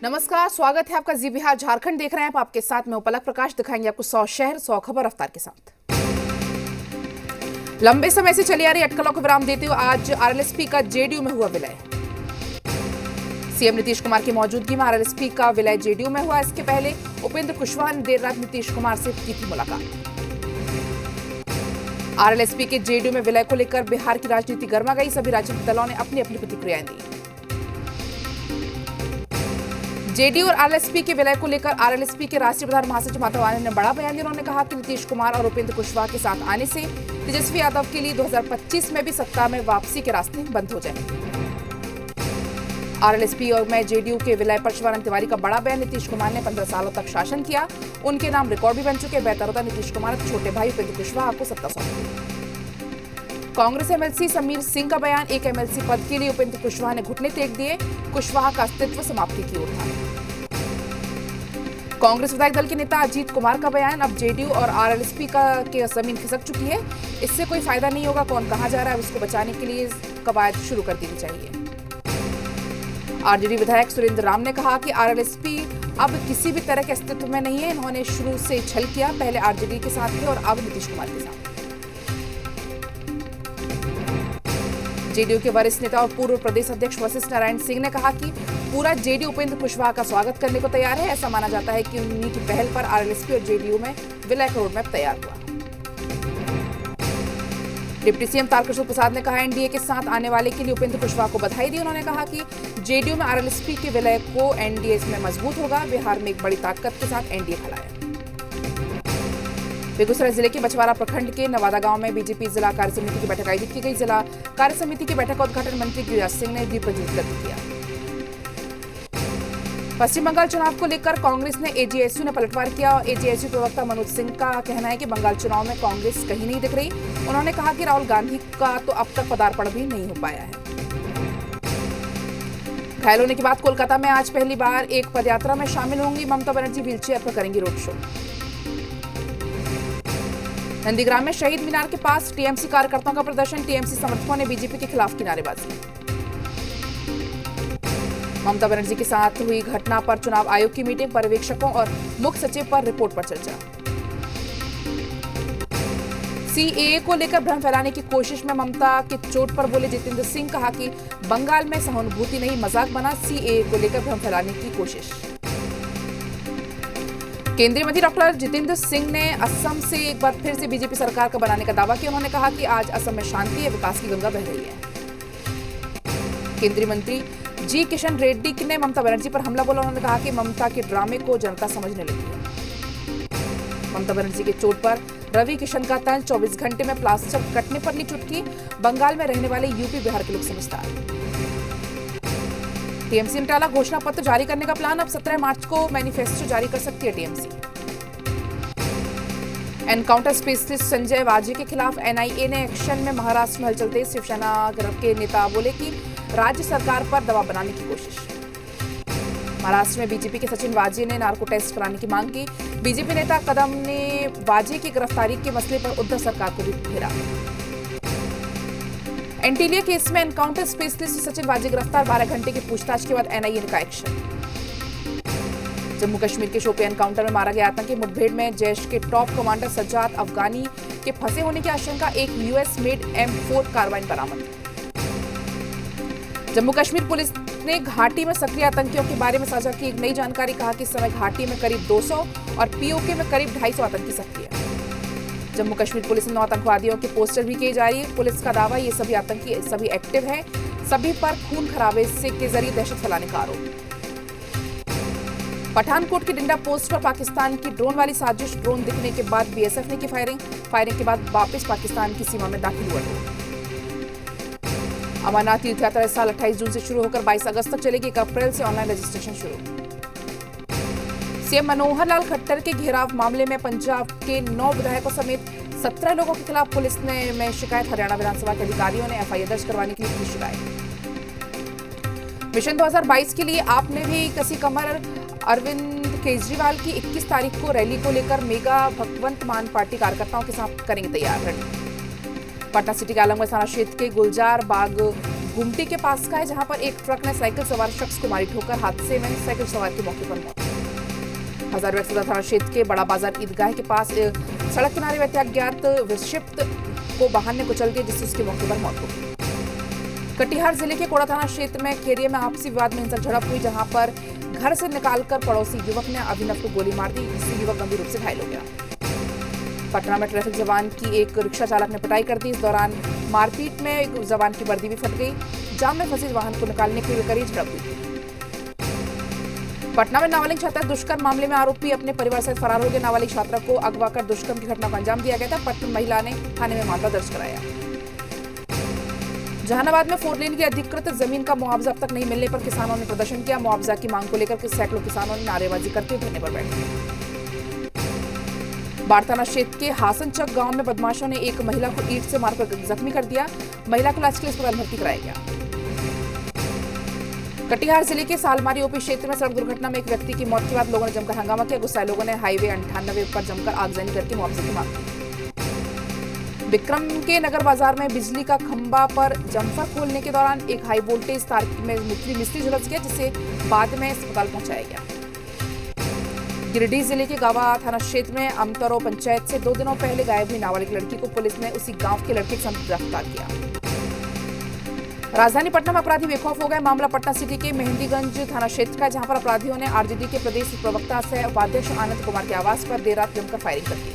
नमस्कार, स्वागत है आपका जी बिहार झारखंड देख रहे हैं आप। आपके साथ में पलक प्रकाश दिखाएंगे आपको 100 शहर 100 खबर रफ्तार के साथ। लंबे समय से चली आ रही अटकलों को विराम देते हुए आज आरएलएसपी का जेडीयू में हुआ विलय। सीएम नीतीश कुमार की मौजूदगी में आरएलएसपी का विलय जेडीयू में हुआ। इसके पहले उपेंद्र कुशवाहा ने देर रात नीतीश कुमार से की थी मुलाकात। आरएलएसपी के जेडीयू में विलय को लेकर बिहार की राजनीति गर्मा गई। सभी राजनीतिक दलों ने अपनी अपनी प्रतिक्रियाएं दी। जेडीयू और आरएलएसपी के विलय को लेकर आरएलएसपी के राष्ट्रीय प्रधान महासचिव माधव आनंद ने बड़ा बयान दिया। उन्होंने कहा कि नीतीश कुमार और उपेंद्र कुशवाहा के साथ आने से तेजस्वी यादव के लिए 2025 में भी सत्ता में वापसी के रास्ते बंद हो जाएंगे। आरएलएसपी और में जेडीयू के विलय पर शिवानंद तिवारी का बड़ा बयान। नीतीश कुमार ने 15 सालों तक शासन किया, उनके नाम रिकॉर्ड भी बन चुके। बेहतर होता नीतीश कुमार छोटे भाई उपेंद्र कुशवाहा को सत्ता सौंपी। कांग्रेस एमएलसी समीर सिंह का बयान। एक एमएलसी पद के लिए उपेंद्र कुशवाहा ने घुटने टेक दिए। कुशवाहा का अस्तित्व समाप्ति की ओर था। कांग्रेस विधायक दल के नेता अजीत कुमार का बयान। अब जेडीयू और आरएलएसपी की जमीन खिसक चुकी है, इससे कोई फायदा नहीं होगा। कौन कहां जा रहा है उसको बचाने के लिए कवायद शुरू कर देनी चाहिए। आरजेडी विधायक सुरेंद्र राम ने कहा कि आरएलएसपी अब किसी भी तरह के अस्तित्व में नहीं है। इन्होंने शुरू से छल किया, पहले आरजेडी के साथ थे और अब नीतीश कुमार के साथ। जेडीयू के वरिष्ठ नेता और पूर्व प्रदेश अध्यक्ष वशिष्ठ नारायण सिंह ने कहा कि पूरा जेडीयू उपेंद्र कुशवाहा का स्वागत करने को तैयार है। ऐसा माना जाता है कि उन्हीं की पहल पर आरएलएसपी और जेडीयू में विलय का रोडमैप तैयार हुआ। डिप्टी सीएम तारकिशोर प्रसाद ने कहा एनडीए के साथ आने वाले के लिए उपेंद्र कुशवाहा को बधाई दी। उन्होंने कहा कि जेडीयू में आरएलएसपी के विलय को एनडीए में मजबूत होगा। बिहार में एक बड़ी ताकत के साथ एनडीए खड़ा है। बेगूसराय जिले के बछवाड़ा प्रखंड के नवादा गांव में बीजेपी जिला कार्य समिति की बैठक आयोजित की गई। जिला कार्य समिति की बैठक का उद्घाटन मंत्री गिरिराज सिंह ने दीप प्रज्वलित किया। पश्चिम बंगाल चुनाव को लेकर कांग्रेस ने एजेएसयू ने पलटवार किया। एजेएसयू प्रवक्ता मनोज सिंह का कहना है कि बंगाल चुनाव में कांग्रेस कहीं नहीं दिख रही। उन्होंने कहा कि राहुल गांधी का तो अब तक पदार्पण भी नहीं हो पाया है। घायल होने के बाद कोलकाता में आज पहली बार एक पदयात्रा में शामिल होंगी। ममता बनर्जी व्हीलचेयर पर करेंगी रोड शो। नंदीग्राम में शहीद मीनार के पास टीएमसी कार्यकर्ताओं का प्रदर्शन। टीएमसी समर्थकों ने बीजेपी के खिलाफ किनारेबाजी। ममता बनर्जी के साथ हुई घटना पर चुनाव आयोग की मीटिंग। पर्यवेक्षकों और मुख्य सचिव पर रिपोर्ट पर चर्चा। सीएए को लेकर भ्रम फैलाने की कोशिश में ममता के चोट पर बोले जितेंद्र सिंह। कहा कि बंगाल में सहानुभूति नहीं मजाक बना। सीएए को लेकर भ्रम फैलाने की कोशिश। केंद्रीय मंत्री डॉक्टर जितेंद्र सिंह ने असम से एक बार फिर से बीजेपी सरकार का बनाने का दावा किया। उन्होंने कहा कि आज असम में शांति है, विकास की गंगा बह रही है। केंद्रीय मंत्री जी किशन रेड्डी ने ममता बनर्जी पर हमला बोला। उन्होंने कहा कि ममता के ड्रामे को जनता समझने लगी है। ममता बनर्जी के चोट पर रवि किशन का तंज। 24 घंटे में प्लास्टर कटने पर ली चुटकी। बंगाल में रहने वाले यूपी बिहार के लोग समझदार। टीएमसी ने टाला घोषणा पत्र जारी करने का प्लान। अब 17 मार्च को मैनिफेस्टो जारी कर सकती है टीएमसी। एनकाउंटर स्पेशलिस्ट संजय वाजे के खिलाफ एनआईए ने एक्शन में। महाराष्ट्र में हलचल तेज। शिवसेना के नेता बोले कि राज्य सरकार पर दबाव बनाने की कोशिश। महाराष्ट्र में बीजेपी के सचिन वाजे ने नार्को टेस्ट कराने की मांग की। बीजेपी नेता कदम ने वाजे की गिरफ्तारी के मसले पर उद्धव सरकार को भी घेरा। एंटीलिया केस में एनकाउंटर स्पेशलिस्ट सचिन वाजे गिरफ्तार। 12 घंटे की पूछताछ के बाद एनआईए का एक्शन। जम्मू कश्मीर के शोपियां एनकाउंटर में मारा गया आतंकी। मुठभेड़ में जैश के टॉप कमांडर सज्जाद अफगानी के फंसे होने की आशंका। एक यूएस मेड M4 कार्बाइन बरामद। जम्मू कश्मीर पुलिस ने घाटी में सक्रिय आतंकियों के बारे में साझा की एक नई जानकारी। कहा कि इस समय घाटी में करीब 200 और पीओके में करीब 250 आतंकी सक्रिय। जम्मू कश्मीर पुलिस ने 9 आतंकवादियों के पोस्टर भी किए जारी। पुलिस का दावा ये सभी आतंकी सभी एक्टिव हैं। सभी पर खून खराबे से के जरिए दहशत फैलाने का आरोप। पठानकोट के डिंडा पोस्ट पर पाकिस्तान की ड्रोन वाली साजिश। ड्रोन दिखने के बाद बीएसएफ ने की फायरिंग के बाद वापस पाकिस्तान की सीमा में दाखिल हुआ। अमरनाथ तीर्थ यात्रा इस साल 28 जून से शुरू होकर 22 अगस्त तक चलेगी। 1 अप्रैल से ऑनलाइन रजिस्ट्रेशन शुरू। सीएम मनोहर लाल खट्टर के घेराव मामले में पंजाब के 9 विधायकों समेत 17 लोगों के खिलाफ पुलिस में शिकायत। हरियाणा विधानसभा के अधिकारियों ने एफआईआर दर्ज करवाने के लिए की शिकायत। मिशन 2022 के लिए आपने भी कसी कमर। अरविंद केजरीवाल की 21 तारीख को रैली को लेकर मेगा भगवंत मान पार्टी कार्यकर्ताओं के साथ करेंगे तैयार। पटना सिटी के आलमगंज थाना क्षेत्र के गुलजार बाग गुमटी के पास का है, जहां पर एक ट्रक ने साइकिल सवार शख्स को मारी ठोकर। हादसे में साइकिल सवार की मौके पर मौत। हजारीबाग सदर थाना क्षेत्र के बड़ा बाजार ईदगाह के पास सड़क किनारे बैठे अज्ञात विक्षिप्त को वाहन ने कुचल दिया, जिससे उसकी मौके पर मौत हो गई। कटिहार जिले के कोड़ा थाना क्षेत्र में खेरिया में आपसी विवाद में हिंसक झड़प हुई, जहां पर घर से निकालकर पड़ोसी युवक ने अभिनव को गोली मार दी, जिससे युवक गंभीर रूप से घायल हो गया। पटना में ट्रैफिक जवान की एक रिक्शा चालक ने पिटाई कर दी। इस दौरान मारपीट में एक जवान की वर्दी भी फट गई। जाम में फंसे वाहन को निकालने के लिए कड़ी झड़प हुई। पटना में नाबालिग छात्रा दुष्कर्म मामले में आरोपी अपने परिवार से फरार हो गए। नाबालिग छात्रा को अगवा कर दुष्कर्म की घटना को अंजाम दिया गया था। पटना महिला ने थाने में मामला दर्ज कराया। जहानाबाद में 4 लेन की अधिकृत जमीन का मुआवजा अब तक नहीं मिलने पर किसानों ने प्रदर्शन किया। मुआवजा की मांग को लेकर सैकड़ों किसानों ने नारेबाजी करते हुए धरने पर बैठे। बाढ़ थाना क्षेत्र के हासनचक गांव में बदमाशों ने एक महिला को ईंट से मारकर जख्मी कर दिया। महिला को इलाज के लिए अस्पताल भर्ती कराया गया। कटिहार जिले के सालमारी ओपी क्षेत्र में सड़क दुर्घटना में एक व्यक्ति की मौत के बाद लोगों ने जमकर हंगामा किया। गुस्साए लोगों ने हाईवे 98 पर जमकर आगजनी करके मुआवजे की मांग की। विक्रम के नगर बाजार में बिजली का खंभा पर जम्फर खोलने के दौरान एक हाई वोल्टेज तार में मिस्त्री झुलस गया, जिसे बाद में अस्पताल पहुंचाया गया। गिरिडीह जिले के गावा थाना क्षेत्र में अमतरो पंचायत से 2 दिनों पहले गायब हुई नाबालिग लड़की को पुलिस ने उसी गांव के लड़के के साथ गिरफ्तार किया। राजधानी पटना में अपराधी बेखौफ हो गए। मामला पटना सिटी के मेहंदीगंज थाना क्षेत्र का, जहां पर अपराधियों ने आरजेडी के प्रदेश प्रवक्ता सह उपाध्यक्ष आनंद कुमार के आवास पर देर रात जमकर फायरिंग कर दी।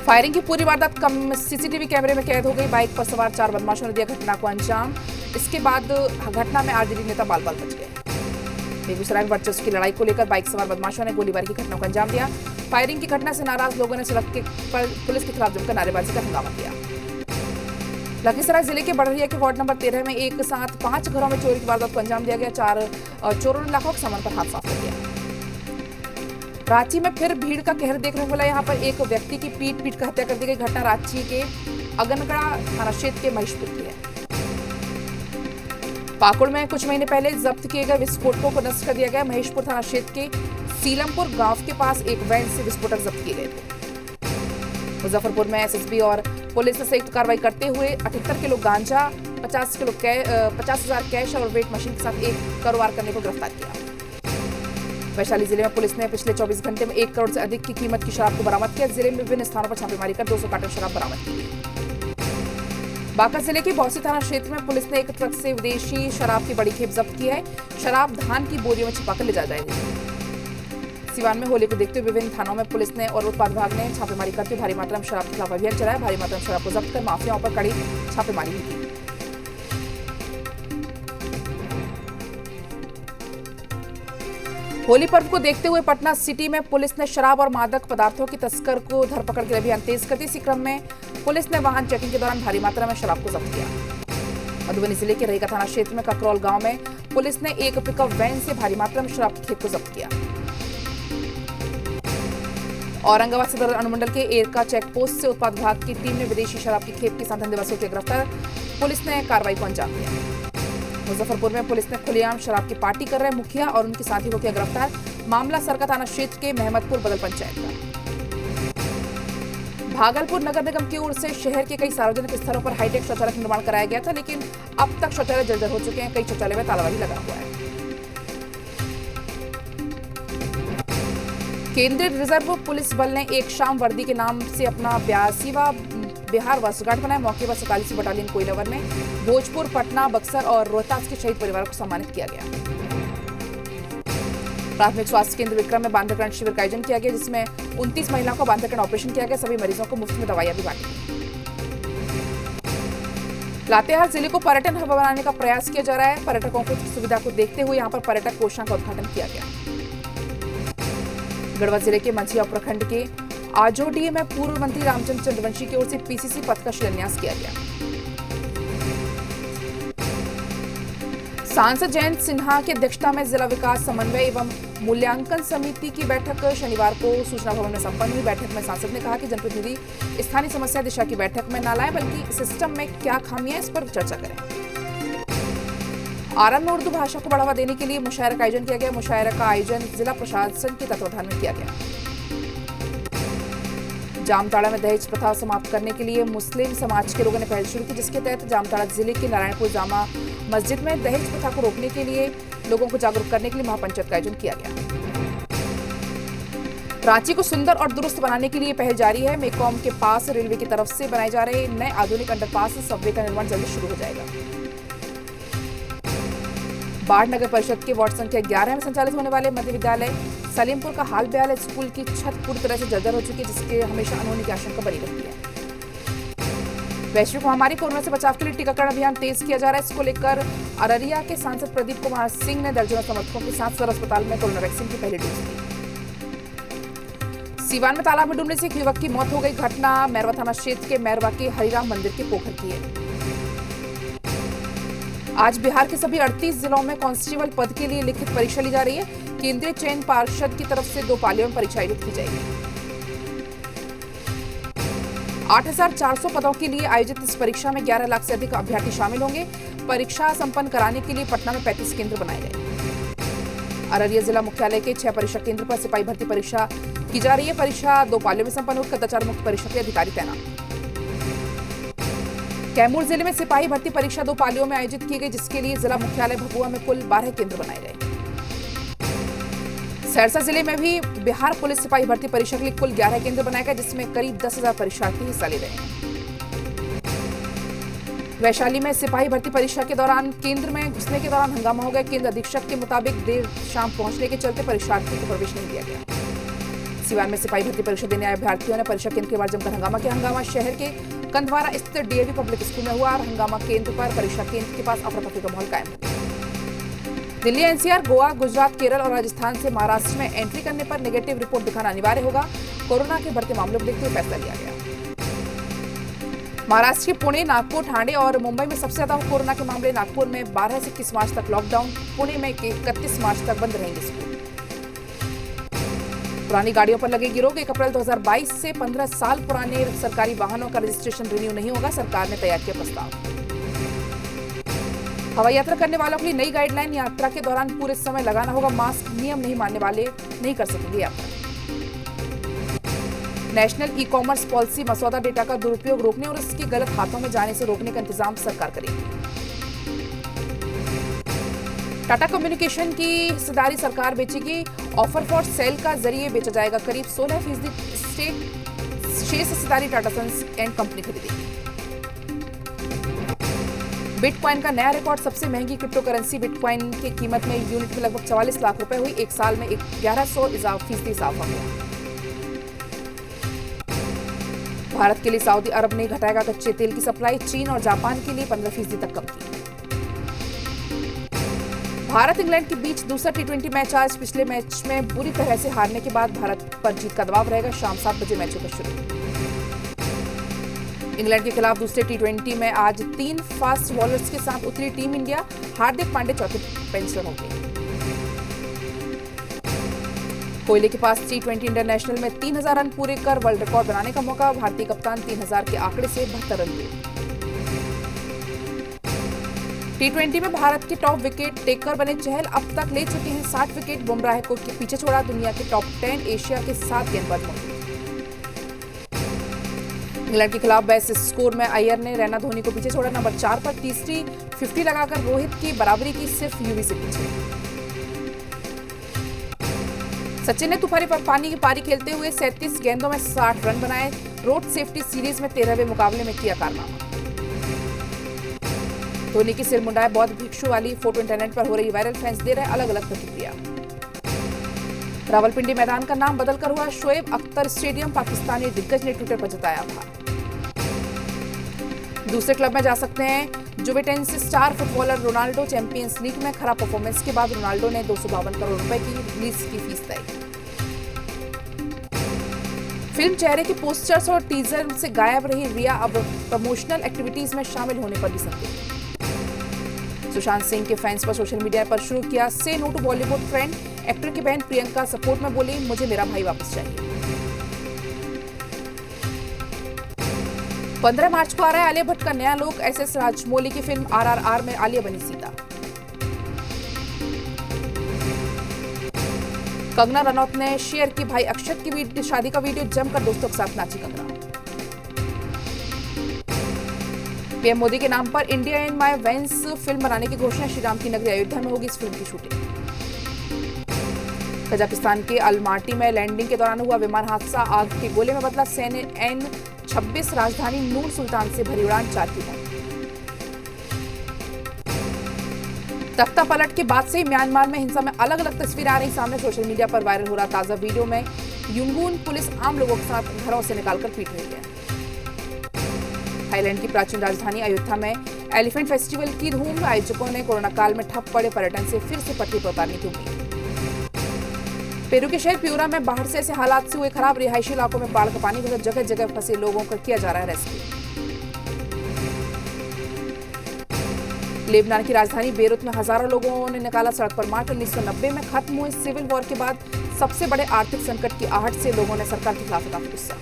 फायरिंग की पूरी वारदात सीसीटीवी कैमरे में कैद हो गई। बाइक पर सवार 4 बदमाशों ने दिया घटना को अंजाम। इसके बाद घटना में आरजेडी नेता बाल बाल बच गए। बेगूसराय में वर्चस्व की लड़ाई को लेकर बाइक सवार बदमाशों ने गोलीबारी की घटना को अंजाम दिया। फायरिंग की घटना से नाराज लोगों ने सड़क पर पुलिस के खिलाफ जमकर नारेबाजी का हंगामा किया। लखीसराय जिले के बड़रिया के वार्ड नंबर 13 में एक साथ 5 घरों में चोरी की वारदात को अंजाम दिया गया। 4 चोरों ने लाखों के सामान पर हाथ साफ कर दिया। रांची में फिर भीड़ का कहर देखने को मिला। यहाँ पर एक व्यक्ति की पीट कर हत्या कर दी गई। घटना रांची के अगनगड़ा थाना क्षेत्र के महेशपुर की है। पाकुड़ में कुछ महीने पहले जब्त किए गए विस्फोटकों को नष्ट कर दिया गया। महेशपुर थाना क्षेत्र के सीलमपुर गांव के पास एक वैन से विस्फोटक जब्त किए गए थे। मुजफ्फरपुर में एसएसबी और पुलिस ने संयुक्त कार्रवाई करते हुए 78 किलो गांजा, 50,000 कैश और वेट मशीन के साथ एक कारोबार करने को गिरफ्तार किया। वैशाली जिले में पुलिस ने पिछले 24 घंटे में 1 करोड़ से अधिक की कीमत की शराब को बरामद किया। जिले में विभिन्न स्थानों पर छापेमारी कर 200 कार्टन शराब बरामद की। बांका जिले के बौसी थाना क्षेत्र में पुलिस ने एक ट्रक से विदेशी शराब की बड़ी खेप जब्त की है। शराब धान की बोरियों में छिपाकर ले जा जाएगी। सिवान में होली को देखते हुए विभिन्न थानों में पुलिस ने और उत्पाद विभाग ने छापेमारी करते हुए भारी मात्रा में शराब के खिलाफ अभियान चलाया। भारी मात्रा में शराब को जब्त कर माफियाओं पर कड़ी छापेमारी की। होली पर्व को देखते हुए पटना सिटी में पुलिस ने शराब और मादक पदार्थों की तस्कर को धरपकड़ के लिए अभियान तेज कर दी। इसी क्रम में पुलिस ने वाहन चेकिंग के दौरान भारी मात्रा में शराब को जब्त किया। मधुबनी जिले के रहीका थाना क्षेत्र में ककरौल गांव में पुलिस ने एक पिकअप वैन से भारी मात्रा में शराब की खेप को जब्त किया। औरंगाबाद सदर अनुमंडल के एरका चेक पोस्ट से उत्पाद विभाग की टीम ने विदेशी शराब की खेप के साथ धंधेबाजों को गिरफ्तार। पुलिस ने कार्रवाई को अंजाम दिया। मुजफ्फरपुर में पुलिस ने खुलेआम शराब की पार्टी कर रहे मुखिया और उनके साथी को किया गिरफ्तार। मामला सरका थाना क्षेत्र के महमदपुर बदल पंचायत का। भागलपुर नगर निगम की ओर से शहर के कई सार्वजनिक स्थलों पर हाईटेक शौचालय का निर्माण कराया गया था, लेकिन अब तक शौचालय जर्जर हो चुके हैं। कई शौचालय में तालाबंदी लगा हुआ है। केंद्रीय रिजर्व पुलिस बल ने एक शाम वर्दी के नाम से अपना 82वां बिहार वर्षगांठ बनाया। मौके पर 47वीं बटालियन कोइलवर में भोजपुर, पटना, बक्सर और रोहतास के शहीद परिवारों को सम्मानित किया गया। प्राथमिक स्वास्थ्य केंद्र विक्रम में बांधकरण शिविर का आयोजन किया गया, जिसमें 29 महिलाओं का बांधकरण ऑपरेशन किया गया। सभी मरीजों को मुफ्त में दवाइयां भी बांटी। लातेहार जिले को पर्यटन हब बनाने का प्रयास किया जा रहा है। पर्यटकों की सुविधा को देखते हुए यहाँ पर पर्यटक कोषांग का उद्घाटन किया गया। गढ़वा जिले के मंझिया प्रखंड के आजोडीह में पूर्व मंत्री रामचंद्र चंद्रवंशी की ओर से पीसीसी पथ का शिलान्यास किया गया। सांसद जयंत सिन्हा की अध्यक्षता में जिला विकास समन्वय एवं मूल्यांकन समिति की बैठक शनिवार को सूचना भवन में संपन्न हुई। बैठक में सांसद ने कहा कि जनप्रतिनिधि स्थानीय समस्या दिशा की बैठक में न लाएं, बल्कि सिस्टम में क्या खामियां इस पर चर्चा करें। आरंभ में उर्दू भाषा को बढ़ावा देने के लिए मुशायरा का आयोजन किया गया। मुशायरा का आयोजन जिला प्रशासन के तत्वाधान में किया गया। जामताड़ा में दहेज प्रथा समाप्त करने के लिए मुस्लिम समाज के लोगों ने पहल शुरू की, जिसके तहत जामताड़ा जिले के नारायणपुर जामा मस्जिद में दहेज प्रथा को रोकने के लिए लोगों को जागरूक करने के लिए महापंचायत का आयोजन किया गया। रांची को सुंदर और दुरुस्त बनाने के लिए पहल जारी है। मेकॉम के पास रेलवे की तरफ से बनाए जा रहे नए आधुनिक अंडरपास सबवे का निर्माण जल्द शुरू हो जाएगा। बाढ़ नगर परिषद के वार्ड संख्या 11 में संचालित होने वाले मध्य विद्यालय सलीमपुर का हाल बेहाल है। स्कूल की छत पूरी तरह से जर्जर हो चुकी है, जिसके हमेशा अनहोनी की आशंका बनी रहती है। वैश्विक महामारी कोरोना से बचाव के लिए टीकाकरण अभियान तेज किया जा रहा है। इसको लेकर अररिया के सांसद प्रदीप कुमार सिंह ने दर्जनों समर्थकों के साथ सदर अस्पताल में कोरोना वैक्सीन की पहली डोज दी। सीवान में तालाब में डूबने से एक युवक की मौत हो गई। घटना मैरवा थाना क्षेत्र के मैरवा के हरिराम मंदिर के पोखर की है। आज बिहार के सभी 38 जिलों में कांस्टेबल पद के लिए लिखित परीक्षा ली जा रही है। केंद्रीय चयन पार्षद की तरफ से 2 पालियों में परीक्षा आयोजित की जाएगी। 8,400 पदों के लिए आयोजित इस परीक्षा में 11 लाख से अधिक अभ्यर्थी शामिल होंगे। परीक्षा संपन्न कराने के लिए पटना में 35 केंद्र बनाए गए। अररिया जिला मुख्यालय के 6 परीक्षा केंद्र पर सिपाही भर्ती परीक्षा की जा रही है। परीक्षा 2 पालियों में संपन्न होकर कदाचार मुक्त परीक्षा के अधिकारी तैनात। कैमूर जिले में सिपाही भर्ती परीक्षा 2 पालियों में आयोजित की गई, जिसके लिए जिला मुख्यालय भभुआ में कुल 12 केंद्र बनाए गए। सहरसा जिले में भी बिहार पुलिस सिपाही भर्ती परीक्षा के लिए कुल 11 केंद्र बनाए गए, जिसमें करीब 10,000 परीक्षार्थी हिस्सा ले रहे हैं। वैशाली में सिपाही भर्ती परीक्षा के दौरान केंद्र में घुसने के दौरान हंगामा हो गया। केंद्र अधीक्षक के मुताबिक देर शाम पहुंचने के चलते परीक्षार्थियों को प्रवेश नहीं दिया गया। सिवान में सिपाही भर्ती परीक्षा देने आए अभ्यर्थियों ने परीक्षा केंद्र के बाद जमकर हंगामा किया। हंगामा शहर के कंधवारा स्थित डीएवी पब्लिक स्कूल में हुआ और हंगामा केंद्र पर परीक्षा केंद्र के पास अफरा तफरी का माहौल कायम हो गया। दिल्ली, एनसीआर, गोवा, गुजरात, केरल और राजस्थान से महाराष्ट्र में एंट्री करने पर नेगेटिव रिपोर्ट दिखाना अनिवार्य होगा। कोरोना के बढ़ते मामलों को देखते हुए फैसला लिया गया। महाराष्ट्र के पुणे, नागपुर, ठाणे और मुंबई में सबसे ज्यादा कोरोना के मामले। नागपुर में 12 से 21 मार्च तक लॉकडाउन, पुणे में 31 मार्च तक बंद रहेंगे स्कूल। पुरानी गाड़ियों पर लगेगी रोक। 1 अप्रैल 2022 से 15 साल पुराने सरकारी वाहनों का रजिस्ट्रेशन रिन्यू नहीं होगा। सरकार ने तैयार किया प्रस्ताव। हवाई यात्रा करने वालों के लिए नई गाइडलाइन। यात्रा के दौरान पूरे समय लगाना होगा मास्क। नियम नहीं मानने वाले नहीं कर सकेंगे यात्रा। नेशनल ई कॉमर्स पॉलिसी मसौदा डेटा का दुरुपयोग रोकने और इसके गलत हाथों में जाने से रोकने का इंतजाम सरकार करेगी। टाटा कम्युनिकेशन की हिस्सेदारी सरकार बेचेगी। ऑफर फॉर सेल का जरिए बेचा जाएगा। करीब 16% स्टेक शेष हिस्सेदारी टाटा सन्स एंड कंपनी खरीदेगी। बिटकॉइन का नया रिकॉर्ड। सबसे महंगी क्रिप्टो करेंसी बिटकॉइन की कीमत में यूनिट में लगभग 44 लाख रुपए हुई। 1 साल में 1100% इजाफा हुआ। भारत के लिए सऊदी अरब ने घटाएगा कच्चे तेल की सप्लाई। चीन और जापान के लिए 15% तक कम की। भारत इंग्लैंड के बीच दूसरा T20 मैच आज। पिछले मैच में बुरी तरह से हारने के बाद भारत पर जीत का दबाव रहेगा। शाम 7 बजे मैच होगा शुरू। इंग्लैंड के खिलाफ दूसरे T20 में आज 3 फास्ट बॉलर्स के साथ उतरी टीम इंडिया। हार्दिक पांड्या चौथे पेंसर होंगे। कोहली के पास T20 इंटरनेशनल में 3,000 रन पूरे कर वर्ल्ड रिकॉर्ड बनाने का मौका। भारतीय कप्तान 3,000 के आंकड़े से 72 रन दूर। T20 में भारत के टॉप विकेट टेकर बने चहल अब तक ले चुके हैं 60 विकेट। बुमराह को पीछे छोड़ा। दुनिया के टॉप 10 एशिया के 7 गेंदबाज मौजूद। इंग्लैंड के खिलाफ बेस्ट स्कोर में अय्यर ने रैना धोनी को पीछे छोड़ा। नंबर 4 पर तीसरी 50 लगाकर रोहित की बराबरी की, सिर्फ यूवी से पीछे। सचिन ने तूफानी पानी की पारी खेलते हुए 37 गेंदों में 60 रन बनाए। रोड सेफ्टी सीरीज में 13वें मुकाबले में किया कारनामा। धोनी की सिर मुंडाए बौद्ध भिक्षु वाली फोटो इंटरनेट पर हो रही वायरल। फैंस दे रहे अलग अलग प्रतिक्रिया। रावलपिंडी मैदान का नाम बदलकर हुआ शोएब अख्तर स्टेडियम। पाकिस्तानी दिग्गज ने ट्विटर पर जताया आभार। दूसरे क्लब में जा सकते हैं Juventus star footballer Ronaldo. Champions league में खराब परफॉर्मेंस के बाद रोनाल्डो ने 252 करोड़ रुपए की रिलीज की फीस तय। फिल्म चेहरे के पोस्टर्स और टीजर से गायब रही रिया अब प्रमोशनल एक्टिविटीज में शामिल होने पर भी संदेह। सुशांत सिंह के फैंस पर सोशल मीडिया पर शुरू किया say no to Bollywood trend. Actor की बहन प्रियंका सपोर्ट में बोली, मुझे मेरा भाई वापस चाहिए। 15 मार्च को आ रहा है आलिया भट्ट का नया लुक। एसएस राजमौली की फिल्म RRR में आलिया बनी सीता। कंगना रनौत ने शेयर की भाई अक्षत की शादी का वीडियो, जमकर दोस्तों के साथ नाची कंगना। पीएम मोदी के नाम पर India in my veins film बनाने की घोषणा, श्री राम की नगरी अयोध्या में होगी इस फिल्म की शूटिंग। कजाकिस्तान के अलमाटी में लैंडिंग के दौरान हुआ विमान हादसा, आग के गोले में बदला N26, राजधानी नूर सुल्तान से भरी उड़ान, 4 की मौत। तख्ता पलट के बाद से ही म्यांमार में हिंसा में अलग अलग तस्वीरें आ रही सामने। सोशल मीडिया पर वायरल हो रहा ताजा वीडियो में युंगून पुलिस आम लोगों के साथ घरों से निकालकर पीट रही है। थाईलैंड की प्राचीन राजधानी अयोध्या में एलिफेंट फेस्टिवल की धूम, आयोजकों ने कोरोना काल में ठप पड़े पर्यटन से फिर से पटरी पर उतारने की उम्मीद। पेरू के शहर पियूरा में बाढ़ से ऐसे हालात से हुए खराब, रिहायशी इलाकों में बाढ़ का पानी भरा, जगह जगह फंसे लोगों का किया जा रहा है रेस्क्यू। लेबनान की राजधानी बेरूत में हजारों लोगों ने निकाला सड़क पर मार्च। 1990 में खत्म हुए सिविल वॉर के बाद सबसे बड़े आर्थिक संकट की आहट से लोगों ने सरकार के खिलाफ उठाया गुस्सा।